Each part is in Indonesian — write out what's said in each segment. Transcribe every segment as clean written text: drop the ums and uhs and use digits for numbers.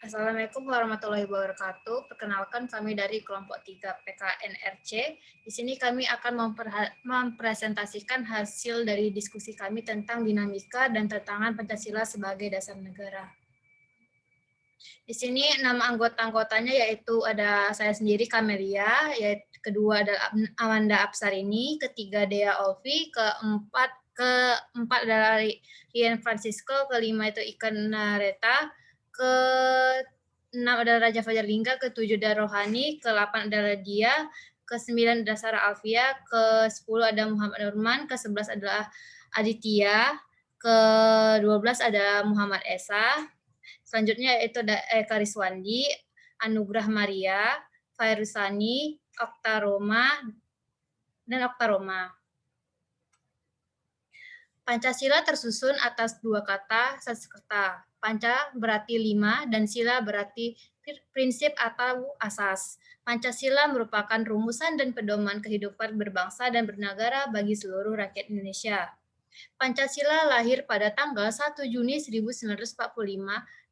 Assalamualaikum warahmatullahi wabarakatuh. Perkenalkan kami dari kelompok 3 PKNRC. Di sini kami akan mempresentasikan hasil dari diskusi kami tentang dinamika dan tantangan Pancasila sebagai dasar negara. Di sini nama anggota-anggotanya yaitu ada saya sendiri Kamelia, yaitu kedua ada Amanda Apsarini, ketiga Dea Olvi, keempat adalah Rian Francisco, kelima itu Ikan Nareta, ke-6 adalah Raja Fajar Lingga, ke-7 adalah Rohani, ke-8 adalah Dia, ke-9 adalah Sarah Alfia, ke-10 ada Muhammad Nurman, ke-11 adalah Aditya, ke-12 ada Muhammad Esa. Selanjutnya itu ada Eka Riswandi, Anugrah Maria, Fairusani, Oktaroma, dan Oktaroma. Pancasila tersusun atas dua kata Sanskerta. Panca berarti 5 dan sila berarti prinsip atau asas. Pancasila merupakan rumusan dan pedoman kehidupan berbangsa dan bernegara bagi seluruh rakyat Indonesia. Pancasila lahir pada tanggal 1 Juni 1945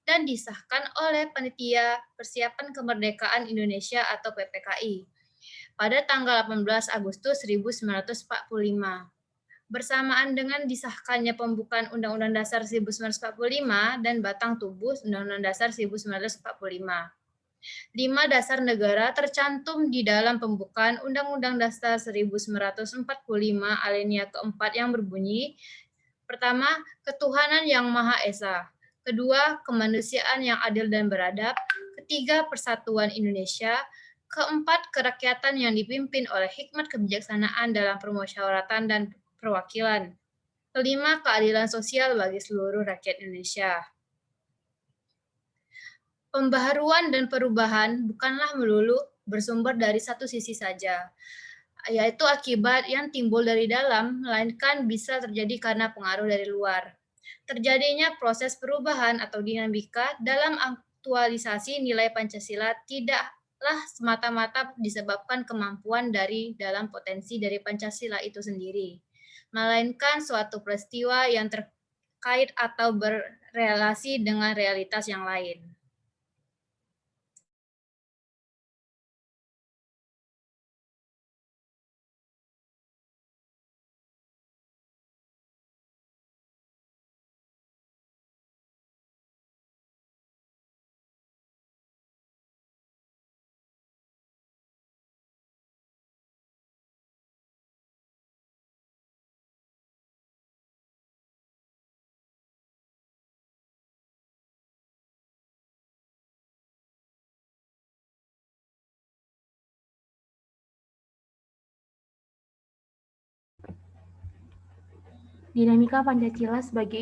dan disahkan oleh Panitia Persiapan Kemerdekaan Indonesia atau PPKI pada tanggal 18 Agustus 1945. Bersamaan dengan disahkannya pembukaan Undang-Undang Dasar 1945 dan batang tubuh Undang-Undang Dasar 1945. 5 dasar negara tercantum di dalam pembukaan Undang-Undang Dasar 1945 alinea keempat yang berbunyi, pertama, ketuhanan yang Maha Esa. Kedua, kemanusiaan yang adil dan beradab. Ketiga, persatuan Indonesia. Keempat, kerakyatan yang dipimpin oleh hikmat kebijaksanaan dalam permusyawaratan dan perwakilan. Kelima, keadilan sosial bagi seluruh rakyat Indonesia. Pembaharuan dan perubahan bukanlah melulu bersumber dari satu sisi saja, yaitu akibat yang timbul dari dalam, melainkan bisa terjadi karena pengaruh dari luar. Terjadinya proses perubahan atau dinamika dalam aktualisasi nilai Pancasila tidaklah semata-mata disebabkan kemampuan dari dalam potensi dari Pancasila itu sendiri, melainkan suatu peristiwa yang terkait atau berrelasi dengan realitas yang lain. Dinamika Pancasila sebagai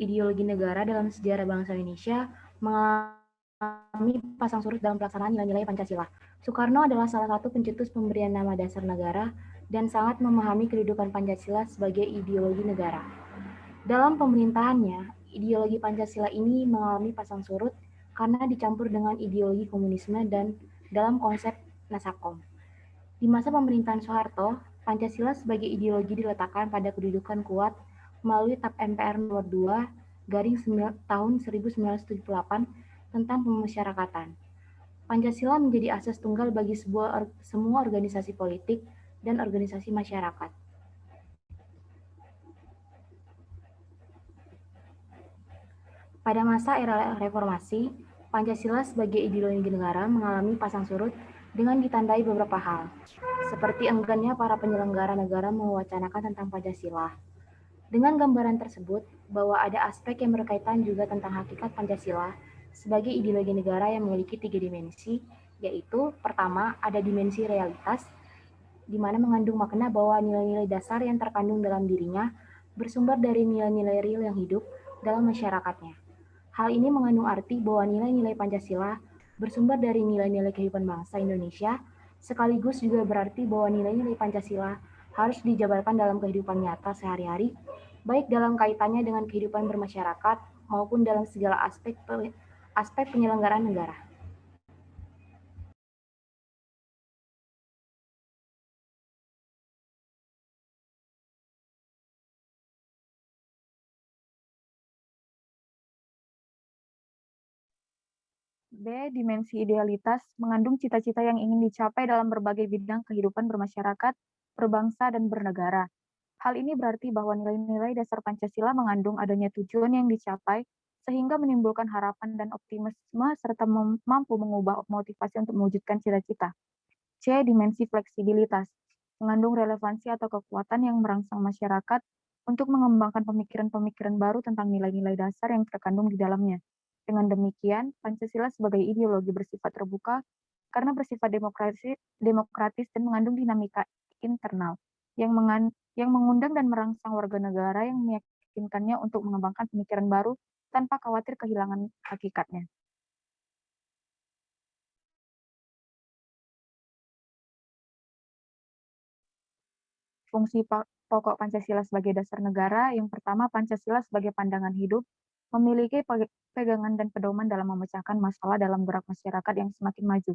ideologi negara dalam sejarah bangsa Indonesia mengalami pasang surut dalam pelaksanaan nilai-nilai Pancasila. Soekarno adalah salah satu pencetus pemberian nama dasar negara dan sangat memahami kedudukan Pancasila sebagai ideologi negara. Dalam pemerintahannya, ideologi Pancasila ini mengalami pasang surut karena dicampur dengan ideologi komunisme dan dalam konsep Nasakom. Di masa pemerintahan Soeharto, Pancasila sebagai ideologi diletakkan pada kedudukan kuat melalui TAP MPR nomor 2 garing tahun 1978 tentang pemasyarakatan. Pancasila menjadi asas tunggal bagi semua organisasi politik dan organisasi masyarakat. Pada masa era reformasi, Pancasila sebagai ideologi negara mengalami pasang surut dengan ditandai beberapa hal, seperti enggannya para penyelenggara negara mewacanakan tentang Pancasila. Dengan gambaran tersebut, bahwa ada aspek yang berkaitan juga tentang hakikat Pancasila sebagai ideologi negara yang memiliki 3 dimensi, yaitu pertama, ada dimensi realitas, di mana mengandung makna bahwa nilai-nilai dasar yang terkandung dalam dirinya bersumber dari nilai-nilai real yang hidup dalam masyarakatnya. Hal ini mengandung arti bahwa nilai-nilai Pancasila bersumber dari nilai-nilai kehidupan bangsa Indonesia, sekaligus juga berarti bahwa nilai-nilai Pancasila harus dijabarkan dalam kehidupan nyata sehari-hari, baik dalam kaitannya dengan kehidupan bermasyarakat maupun dalam segala aspek penyelenggaraan negara. B. Dimensi idealitas mengandung cita-cita yang ingin dicapai dalam berbagai bidang kehidupan bermasyarakat, berbangsa, dan bernegara. Hal ini berarti bahwa nilai-nilai dasar Pancasila mengandung adanya tujuan yang dicapai, sehingga menimbulkan harapan dan optimisme serta mampu mengubah motivasi untuk mewujudkan cita-cita. C. Dimensi fleksibilitas mengandung relevansi atau kekuatan yang merangsang masyarakat untuk mengembangkan pemikiran-pemikiran baru tentang nilai-nilai dasar yang terkandung di dalamnya. Dengan demikian, Pancasila sebagai ideologi bersifat terbuka karena bersifat demokratis dan mengandung dinamika internal yang, yang mengundang dan merangsang warga negara yang meyakinkannya untuk mengembangkan pemikiran baru tanpa khawatir kehilangan hakikatnya. Fungsi pokok Pancasila sebagai dasar negara, yang pertama Pancasila sebagai pandangan hidup, memiliki pegangan dan pedoman dalam memecahkan masalah dalam gerak masyarakat yang semakin maju.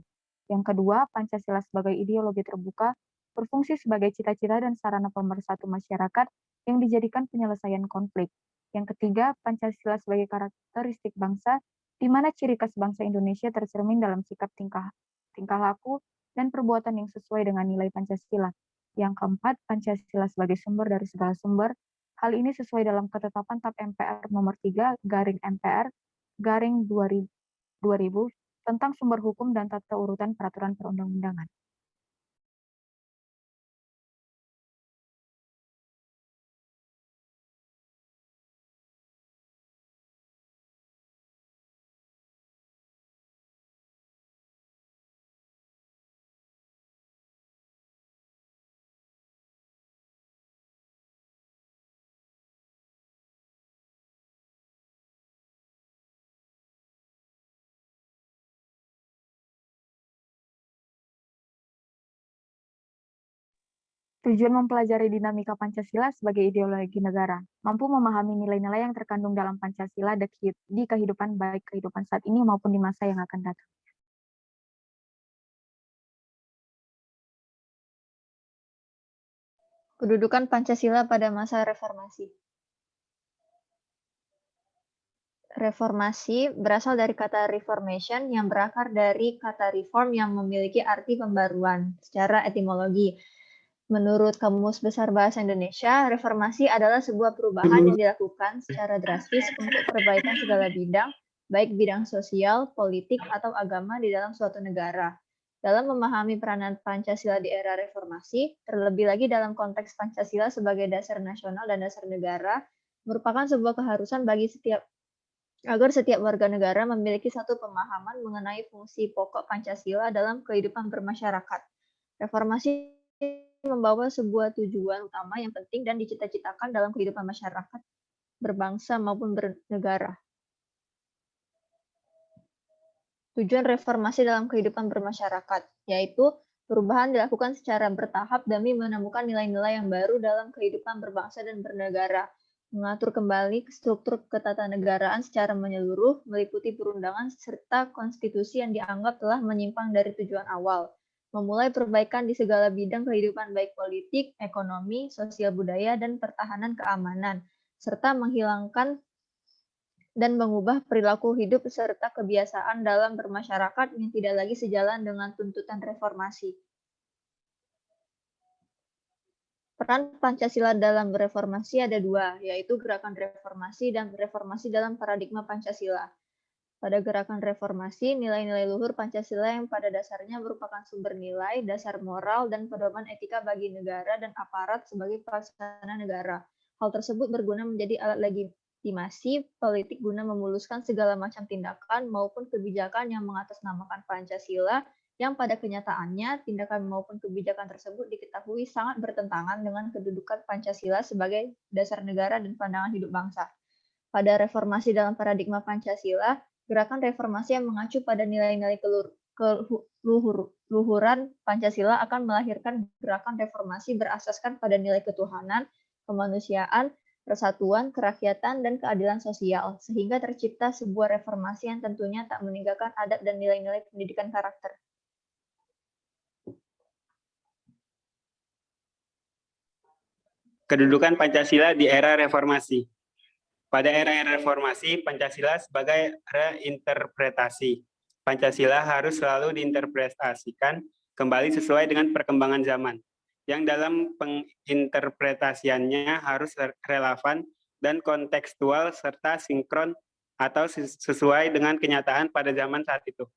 Yang kedua, Pancasila sebagai ideologi terbuka, berfungsi sebagai cita-cita dan sarana pemersatu masyarakat yang dijadikan penyelesaian konflik. Yang ketiga, Pancasila sebagai karakteristik bangsa, di mana ciri khas bangsa Indonesia tercermin dalam sikap tingkah laku dan perbuatan yang sesuai dengan nilai Pancasila. Yang keempat, Pancasila sebagai sumber dari segala sumber. Hal ini sesuai dalam ketetapan TAP MPR nomor 3 garing MPR garing 2000 tentang sumber hukum dan tata urutan peraturan perundang-undangan. Tujuan mempelajari dinamika Pancasila sebagai ideologi negara, mampu memahami nilai-nilai yang terkandung dalam Pancasila di kehidupan baik kehidupan saat ini maupun di masa yang akan datang. Kedudukan Pancasila pada masa reformasi. Reformasi berasal dari kata reformation yang berakar dari kata reform yang memiliki arti pembaruan secara etimologi. Menurut Kamus Besar Bahasa Indonesia, reformasi adalah sebuah perubahan yang dilakukan secara drastis untuk perbaikan segala bidang, baik bidang sosial, politik, atau agama di dalam suatu negara. Dalam memahami peranan Pancasila di era reformasi, terlebih lagi dalam konteks Pancasila sebagai dasar nasional dan dasar negara, merupakan sebuah keharusan bagi agar setiap warga negara memiliki satu pemahaman mengenai fungsi pokok Pancasila dalam kehidupan bermasyarakat. Reformasi membawa sebuah tujuan utama yang penting dan dicita-citakan dalam kehidupan masyarakat, berbangsa maupun bernegara. Tujuan reformasi dalam kehidupan bermasyarakat, yaitu perubahan dilakukan secara bertahap demi menemukan nilai-nilai yang baru dalam kehidupan berbangsa dan bernegara, mengatur kembali struktur ketatanegaraan secara menyeluruh, meliputi perundangan serta konstitusi yang dianggap telah menyimpang dari tujuan awal, memulai perbaikan di segala bidang kehidupan baik politik, ekonomi, sosial budaya, dan pertahanan keamanan, serta menghilangkan dan mengubah perilaku hidup serta kebiasaan dalam bermasyarakat yang tidak lagi sejalan dengan tuntutan reformasi. Peran Pancasila dalam reformasi ada dua, yaitu gerakan reformasi dan reformasi dalam paradigma Pancasila. Pada gerakan reformasi, nilai-nilai luhur Pancasila yang pada dasarnya merupakan sumber nilai, dasar moral, dan pedoman etika bagi negara dan aparat sebagai pelaksana negara. Hal tersebut berguna menjadi alat legitimasi politik guna memuluskan segala macam tindakan maupun kebijakan yang mengatasnamakan Pancasila, yang pada kenyataannya tindakan maupun kebijakan tersebut diketahui sangat bertentangan dengan kedudukan Pancasila sebagai dasar negara dan pandangan hidup bangsa. Pada reformasi dalam paradigma Pancasila, gerakan reformasi yang mengacu pada nilai-nilai keluhuran Pancasila akan melahirkan gerakan reformasi berasaskan pada nilai ketuhanan, kemanusiaan, persatuan, kerakyatan, dan keadilan sosial, sehingga tercipta sebuah reformasi yang tentunya tak meninggalkan adat dan nilai-nilai pendidikan karakter. Kedudukan Pancasila di era reformasi. Pada era reformasi, Pancasila sebagai reinterpretasi Pancasila harus selalu diinterpretasikan kembali sesuai dengan perkembangan zaman, yang dalam penginterpretasiannya harus relevan dan kontekstual serta sinkron atau sesuai dengan kenyataan pada zaman saat itu.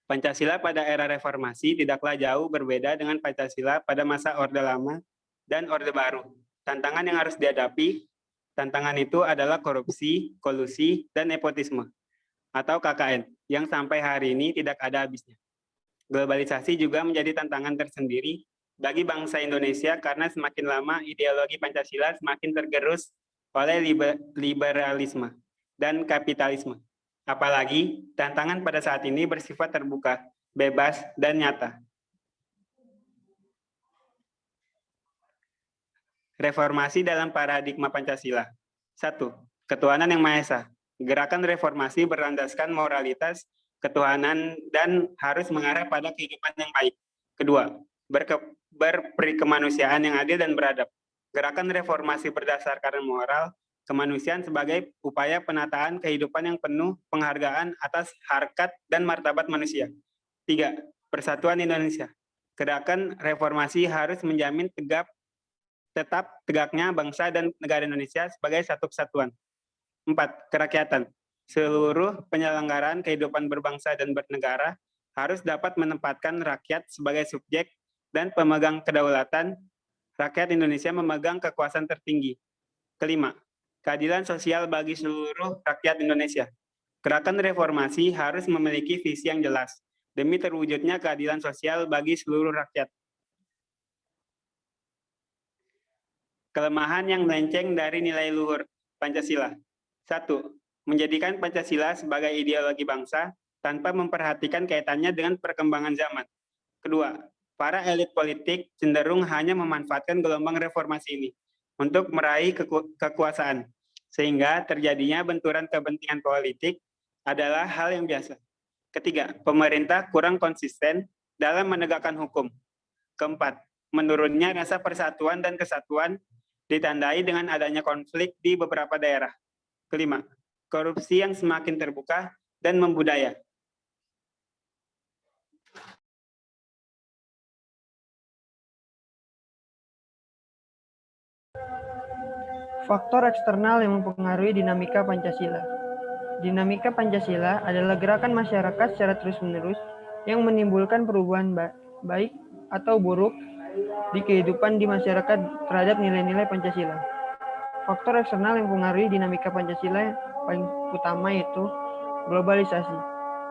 Pancasila pada era reformasi tidaklah jauh berbeda dengan Pancasila pada masa Orde Lama dan Orde Baru. Tantangan yang harus dihadapi, tantangan itu adalah korupsi, kolusi, dan nepotisme, atau KKN, yang sampai hari ini tidak ada habisnya. Globalisasi juga menjadi tantangan tersendiri bagi bangsa Indonesia karena semakin lama ideologi Pancasila semakin tergerus oleh liberalisme dan kapitalisme. Apalagi tantangan pada saat ini bersifat terbuka, bebas, dan nyata. Reformasi dalam paradigma Pancasila. 1. Ketuhanan yang Maha Esa. Gerakan reformasi berlandaskan moralitas ketuhanan dan harus mengarah pada kehidupan yang baik. Kedua, berperikemanusiaan yang adil dan beradab. Gerakan reformasi berdasarkan moral, kemanusiaan sebagai upaya penataan kehidupan yang penuh penghargaan atas harkat dan martabat manusia. 3. Persatuan Indonesia. Gerakan reformasi harus menjamin tetap tegaknya bangsa dan negara Indonesia sebagai satu kesatuan. 4. Kerakyatan. Seluruh penyelenggaraan kehidupan berbangsa dan bernegara harus dapat menempatkan rakyat sebagai subjek dan pemegang kedaulatan. Rakyat Indonesia memegang kekuasaan tertinggi. Kelima, keadilan sosial bagi seluruh rakyat Indonesia. Gerakan reformasi harus memiliki visi yang jelas demi terwujudnya keadilan sosial bagi seluruh rakyat. Kelemahan yang melenceng dari nilai luhur Pancasila. 1. Menjadikan Pancasila sebagai ideologi bangsa tanpa memperhatikan kaitannya dengan perkembangan zaman. Kedua, para elit politik cenderung hanya memanfaatkan gelombang reformasi ini untuk meraih kekuasaan, sehingga terjadinya benturan kepentingan politik adalah hal yang biasa. Ketiga, pemerintah kurang konsisten dalam menegakkan hukum. Keempat, menurunnya rasa persatuan dan kesatuan ditandai dengan adanya konflik di beberapa daerah. Kelima, korupsi yang semakin terbuka dan membudaya. Faktor eksternal yang mempengaruhi dinamika Pancasila. Dinamika Pancasila adalah gerakan masyarakat secara terus-menerus yang menimbulkan perubahan baik atau buruk di kehidupan di masyarakat terhadap nilai-nilai Pancasila. Faktor eksternal yang mempengaruhi dinamika Pancasila yang paling utama yaitu globalisasi.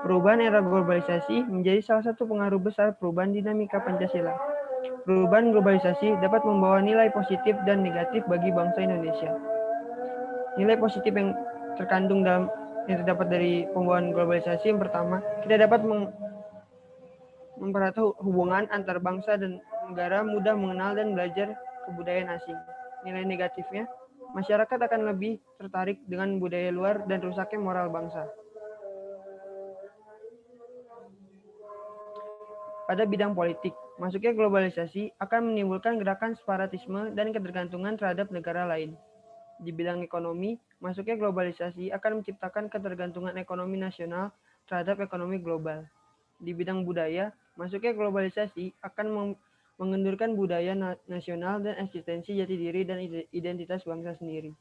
Perubahan era globalisasi menjadi salah satu pengaruh besar perubahan dinamika Pancasila. Perubahan globalisasi dapat membawa nilai positif dan negatif bagi bangsa Indonesia. Nilai positif yang terkandung dalam yang terdapat dari pembawaan globalisasi yang pertama, kita dapat mempererat hubungan antar bangsa dan negara, mudah mengenal dan belajar kebudayaan asing. Nilai negatifnya, masyarakat akan lebih tertarik dengan budaya luar dan rusaknya moral bangsa. Pada bidang politik, masuknya globalisasi akan menimbulkan gerakan separatisme dan ketergantungan terhadap negara lain. Di bidang ekonomi, masuknya globalisasi akan menciptakan ketergantungan ekonomi nasional terhadap ekonomi global. Di bidang budaya, masuknya globalisasi akan mengendurkan budaya nasional dan eksistensi jati diri dan identitas bangsa sendiri.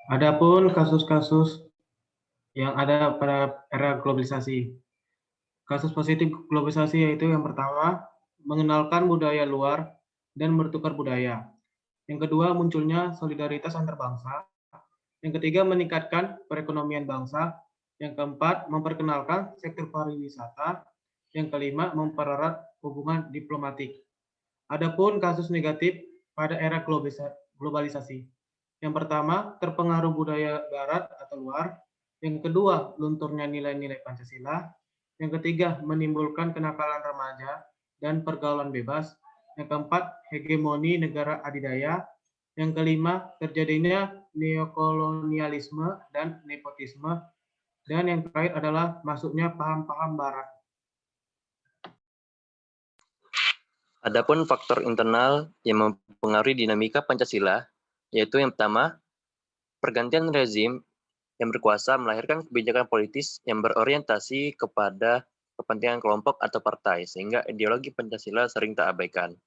Adapun kasus-kasus yang ada pada era globalisasi. Kasus positif globalisasi yaitu yang pertama, mengenalkan budaya luar dan bertukar budaya. Yang kedua, munculnya solidaritas antar bangsa. Yang ketiga, meningkatkan perekonomian bangsa. Yang keempat, memperkenalkan sektor pariwisata. Yang kelima, mempererat hubungan diplomatik. Adapun kasus negatif pada era globalisasi. Yang pertama, terpengaruh budaya barat atau luar. Yang kedua, lunturnya nilai-nilai Pancasila. Yang ketiga, menimbulkan kenakalan remaja dan pergaulan bebas. Yang keempat, hegemoni negara adidaya. Yang kelima, terjadinya neokolonialisme dan nepotisme. Dan yang terakhir adalah masuknya paham-paham barat. Adapun faktor internal yang mempengaruhi dinamika Pancasila, yaitu yang pertama, Pergantian rezim yang berkuasa melahirkan kebijakan politis yang berorientasi kepada kepentingan kelompok atau partai, sehingga ideologi Pancasila sering terabaikan.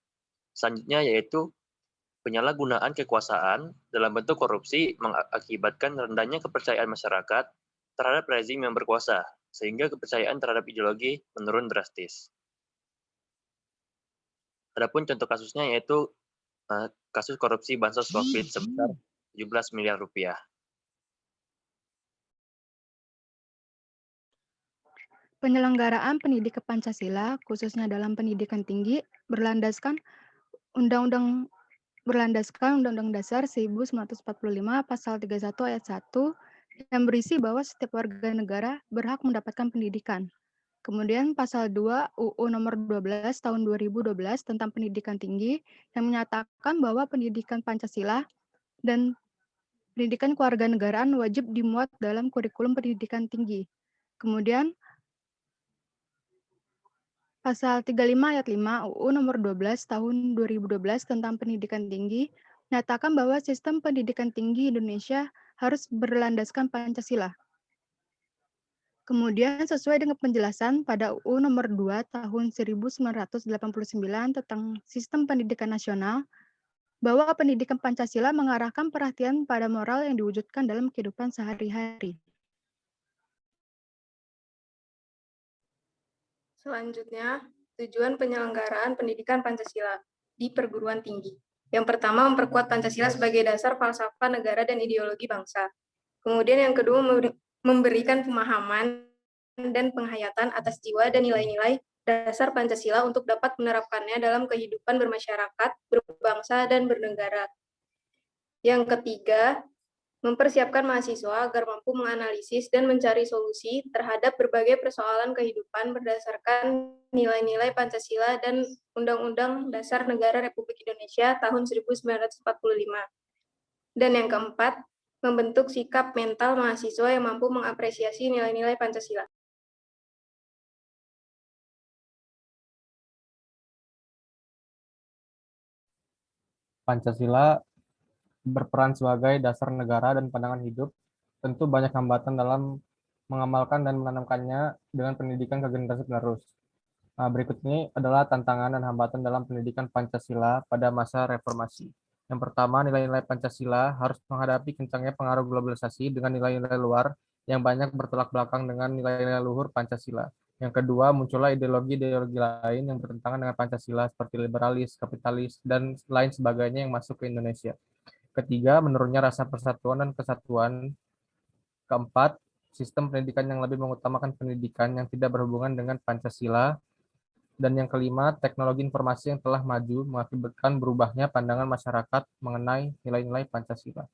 Selanjutnya yaitu penyalahgunaan kekuasaan dalam bentuk korupsi mengakibatkan rendahnya kepercayaan masyarakat terhadap rezim yang berkuasa, sehingga kepercayaan terhadap ideologi menurun drastis. Adapun contoh kasusnya yaitu kasus korupsi bansos COVID sebesar 17 miliar rupiah. Penyelenggaraan pendidikan Pancasila, khususnya dalam pendidikan tinggi, berlandaskan Undang-Undang Dasar 1945 Pasal 31 Ayat 1 yang berisi bahwa setiap warga negara berhak mendapatkan pendidikan. Kemudian Pasal 2 UU Nomor 12 Tahun 2012 tentang Pendidikan Tinggi yang menyatakan bahwa pendidikan Pancasila dan pendidikan kewarganegaraan wajib dimuat dalam kurikulum pendidikan tinggi. Kemudian Pasal 35 Ayat 5 UU Nomor 12 Tahun 2012 tentang Pendidikan Tinggi menyatakan bahwa sistem pendidikan tinggi Indonesia harus berlandaskan Pancasila. Kemudian sesuai dengan penjelasan pada UU Nomor 2 Tahun 1989 tentang Sistem Pendidikan Nasional, bahwa pendidikan Pancasila mengarahkan perhatian pada moral yang diwujudkan dalam kehidupan sehari-hari. Selanjutnya, tujuan penyelenggaraan pendidikan Pancasila di perguruan tinggi. Yang pertama, memperkuat Pancasila sebagai dasar falsafah negara dan ideologi bangsa. Kemudian yang kedua, memberikan pemahaman dan penghayatan atas jiwa dan nilai-nilai dasar Pancasila untuk dapat menerapkannya dalam kehidupan bermasyarakat, berbangsa, dan bernegara. Yang ketiga, mempersiapkan mahasiswa agar mampu menganalisis dan mencari solusi terhadap berbagai persoalan kehidupan berdasarkan nilai-nilai Pancasila dan Undang-Undang Dasar Negara Republik Indonesia tahun 1945. Dan yang keempat, membentuk sikap mental mahasiswa yang mampu mengapresiasi nilai-nilai Pancasila. Pancasila berperan sebagai dasar negara dan pandangan hidup, tentu banyak hambatan dalam mengamalkan dan menanamkannya dengan pendidikan ke generasi penerus. Nah, berikut ini adalah tantangan dan hambatan dalam pendidikan Pancasila pada masa reformasi. Yang pertama, nilai-nilai Pancasila harus menghadapi kencangnya pengaruh globalisasi dengan nilai-nilai luar yang banyak bertolak belakang dengan nilai-nilai luhur Pancasila. Yang kedua, muncullah ideologi-ideologi lain yang bertentangan dengan Pancasila seperti liberalis, kapitalis, dan lain sebagainya yang masuk ke Indonesia. Ketiga, menurunnya rasa persatuan dan kesatuan. Keempat, sistem pendidikan yang lebih mengutamakan pendidikan yang tidak berhubungan dengan Pancasila. Dan yang kelima, teknologi informasi yang telah maju mengakibatkan berubahnya pandangan masyarakat mengenai nilai-nilai Pancasila.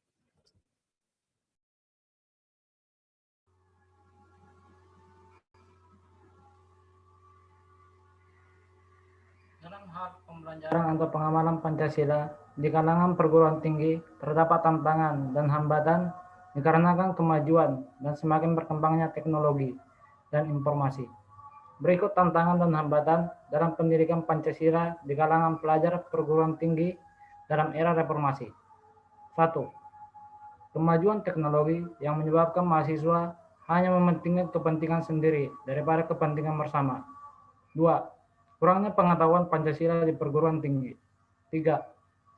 Dalam hal pembelajaran atau pengamalan Pancasila di kalangan perguruan tinggi terdapat tantangan dan hambatan dikarenakan kemajuan dan semakin berkembangnya teknologi dan informasi. Berikut tantangan dan hambatan dalam pendidikan Pancasila di kalangan pelajar perguruan tinggi dalam era reformasi. 1. Kemajuan teknologi yang menyebabkan mahasiswa hanya mementingkan kepentingan sendiri daripada kepentingan bersama. 2. Kurangnya pengetahuan Pancasila di perguruan tinggi. 3.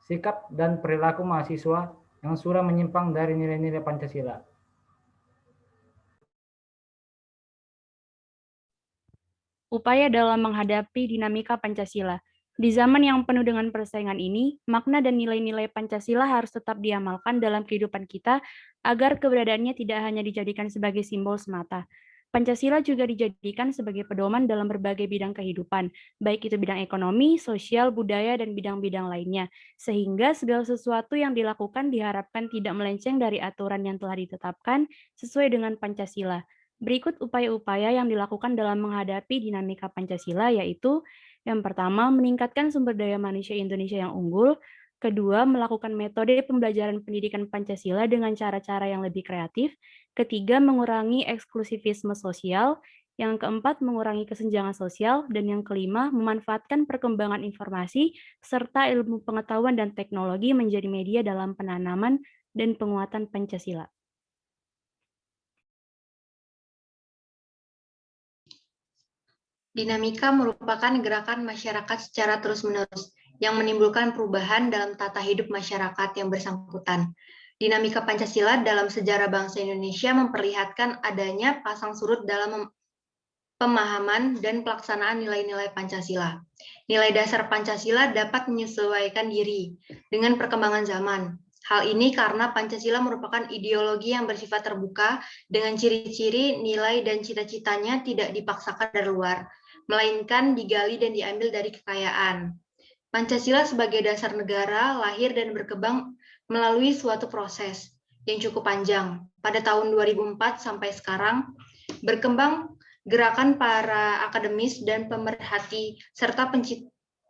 Sikap dan perilaku mahasiswa yang sudah menyimpang dari nilai-nilai Pancasila. Upaya dalam menghadapi dinamika Pancasila. Di zaman yang penuh dengan persaingan ini, makna dan nilai-nilai Pancasila harus tetap diamalkan dalam kehidupan kita agar keberadaannya tidak hanya dijadikan sebagai simbol semata. Pancasila juga dijadikan sebagai pedoman dalam berbagai bidang kehidupan, baik itu bidang ekonomi, sosial, budaya, dan bidang-bidang lainnya, sehingga segala sesuatu yang dilakukan diharapkan tidak melenceng dari aturan yang telah ditetapkan sesuai dengan Pancasila. Berikut upaya-upaya yang dilakukan dalam menghadapi dinamika Pancasila, yaitu yang pertama, meningkatkan sumber daya manusia Indonesia yang unggul. Kedua, melakukan metode pembelajaran pendidikan Pancasila dengan cara-cara yang lebih kreatif. Ketiga, mengurangi eksklusivisme sosial. Yang keempat, mengurangi kesenjangan sosial. Dan yang kelima, memanfaatkan perkembangan informasi serta ilmu pengetahuan dan teknologi menjadi media dalam penanaman dan penguatan Pancasila. Dinamika merupakan gerakan masyarakat secara terus-menerus yang menimbulkan perubahan dalam tata hidup masyarakat yang bersangkutan. Dinamika Pancasila dalam sejarah bangsa Indonesia memperlihatkan adanya pasang surut dalam pemahaman dan pelaksanaan nilai-nilai Pancasila. Nilai dasar Pancasila dapat menyesuaikan diri dengan perkembangan zaman. Hal ini karena Pancasila merupakan ideologi yang bersifat terbuka dengan ciri-ciri, nilai, dan cita-citanya tidak dipaksakan dari luar, melainkan digali dan diambil dari kekayaan. Pancasila sebagai dasar negara lahir dan berkembang melalui suatu proses yang cukup panjang. Pada tahun 2004 sampai sekarang, berkembang gerakan para akademis dan pemerhati serta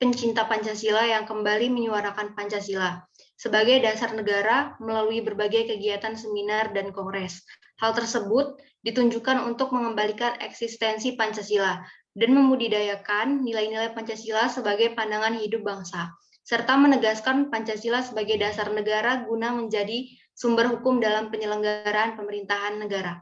pencinta Pancasila yang kembali menyuarakan Pancasila sebagai dasar negara melalui berbagai kegiatan seminar dan kongres. Hal tersebut ditunjukkan untuk mengembalikan eksistensi Pancasila dan membudidayakan nilai-nilai Pancasila sebagai pandangan hidup bangsa, serta menegaskan Pancasila sebagai dasar negara guna menjadi sumber hukum dalam penyelenggaraan pemerintahan negara.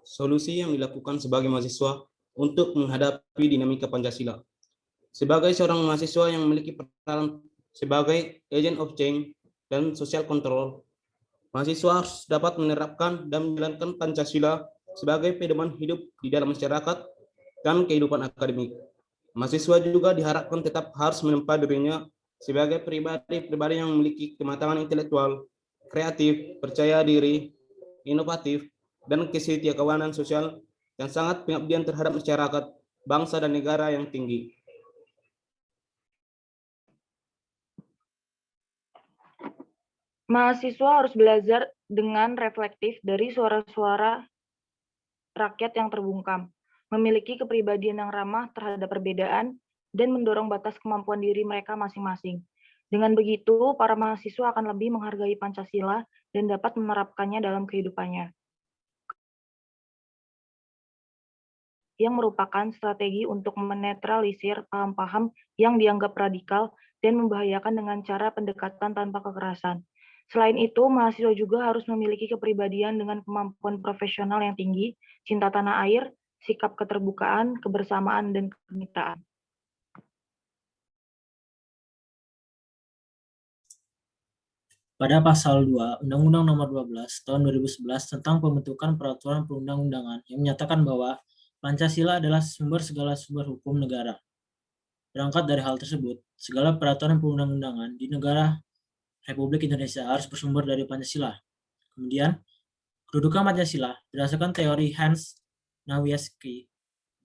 Solusi yang dilakukan sebagai mahasiswa untuk menghadapi dinamika Pancasila. Sebagai seorang mahasiswa yang memiliki peran sebagai agent of change dan social control, mahasiswa harus dapat menerapkan dan menjalankan Pancasila sebagai pedoman hidup di dalam masyarakat dan kehidupan akademik. Mahasiswa juga diharapkan tetap harus menempa dirinya sebagai pribadi yang memiliki kematangan intelektual, kreatif, percaya diri, inovatif, dan kesetiakawanan sosial yang sangat pengabdian terhadap masyarakat, bangsa, dan negara yang tinggi. Mahasiswa harus belajar dengan reflektif dari suara-suara rakyat yang terbungkam, memiliki kepribadian yang ramah terhadap perbedaan, dan mendorong batas kemampuan diri mereka masing-masing. Dengan begitu, para mahasiswa akan lebih menghargai Pancasila dan dapat menerapkannya dalam kehidupannya, yang merupakan strategi untuk menetralisir paham-paham yang dianggap radikal dan membahayakan dengan cara pendekatan tanpa kekerasan. Selain itu, mahasiswa juga harus memiliki kepribadian dengan kemampuan profesional yang tinggi, cinta tanah air, sikap keterbukaan, kebersamaan, dan kemitraan. Pada Pasal 2 Undang-Undang Nomor 12 Tahun 2011 tentang pembentukan peraturan perundang-undangan yang menyatakan bahwa Pancasila adalah sumber segala sumber hukum negara. Berangkat dari hal tersebut, segala peraturan perundang-undangan di negara Republik Indonesia harus bersumber dari Pancasila. Kemudian, kedudukan Pancasila berdasarkan teori Hans Nawiaski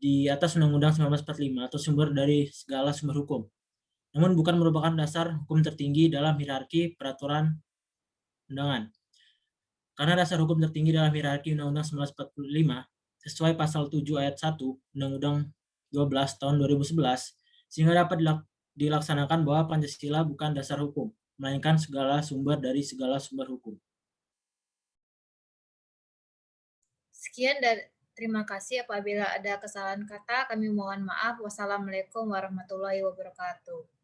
di atas Undang-Undang 1945 atau sumber dari segala sumber hukum, namun bukan merupakan dasar hukum tertinggi dalam hierarki peraturan undangan. Karena dasar hukum tertinggi dalam hierarki Undang-Undang 1945 sesuai pasal 7 ayat 1 Undang-Undang 12 tahun 2011, sehingga dapat dilaksanakan bahwa Pancasila bukan dasar hukum, melainkan segala sumber dari segala sumber hukum. Sekian dan terima kasih. Apabila ada kesalahan kata, kami mohon maaf. Wassalamualaikum warahmatullahi wabarakatuh.